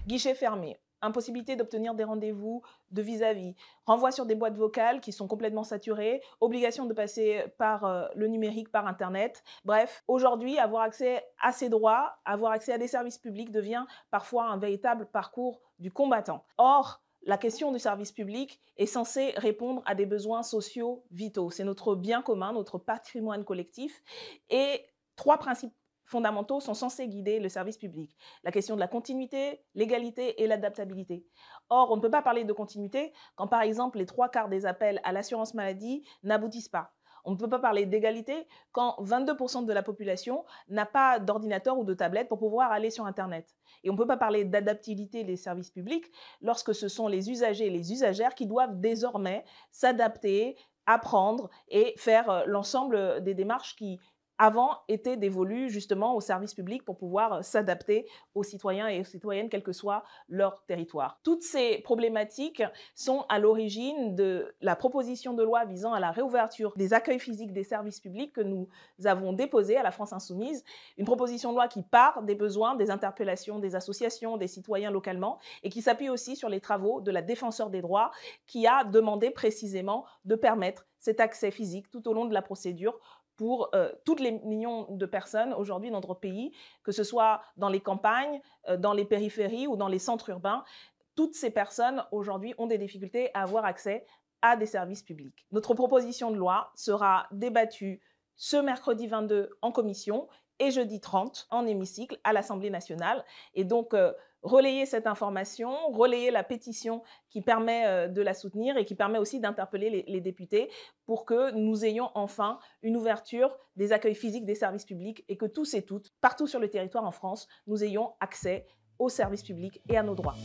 Guichet fermé, impossibilité d'obtenir des rendez-vous de vis-à-vis, renvoi sur des boîtes vocales qui sont complètement saturées, obligation de passer par le numérique, par Internet. Bref, aujourd'hui, avoir accès à ces droits, avoir accès à des services publics devient parfois un véritable parcours du combattant. Or, la question du service public est censée répondre à des besoins sociaux vitaux. C'est notre bien commun, notre patrimoine collectif. Et trois principes fondamentaux sont censés guider le service public. La question de la continuité, l'égalité et l'adaptabilité. Or, on ne peut pas parler de continuité quand, par exemple, les 3/4 des appels à l'assurance maladie n'aboutissent pas. On ne peut pas parler d'égalité quand 22% de la population n'a pas d'ordinateur ou de tablette pour pouvoir aller sur Internet. Et on ne peut pas parler d'adaptabilité des services publics lorsque ce sont les usagers et les usagères qui doivent désormais s'adapter, apprendre et faire l'ensemble des démarches qui avant étaient dévolues justement aux services publics pour pouvoir s'adapter aux citoyens et aux citoyennes, quel que soit leur territoire. Toutes ces problématiques sont à l'origine de la proposition de loi visant à la réouverture des accueils physiques des services publics que nous avons déposée à la France Insoumise. Une proposition de loi qui part des besoins, des interpellations des associations, des citoyens localement et qui s'appuie aussi sur les travaux de la Défenseure des droits qui a demandé précisément de permettre cet accès physique tout au long de la procédure pour toutes les millions de personnes aujourd'hui dans notre pays, que ce soit dans les campagnes, dans les périphéries ou dans les centres urbains. Toutes ces personnes aujourd'hui ont des difficultés à avoir accès à des services publics. Notre proposition de loi sera débattue ce mercredi 22 en commission et jeudi 30 en hémicycle à l'Assemblée nationale. Et donc, relayer cette information, relayer la pétition qui permet de la soutenir et qui permet aussi d'interpeller les députés pour que nous ayons enfin une ouverture des accueils physiques des services publics et que tous et toutes, partout sur le territoire en France, nous ayons accès aux services publics et à nos droits.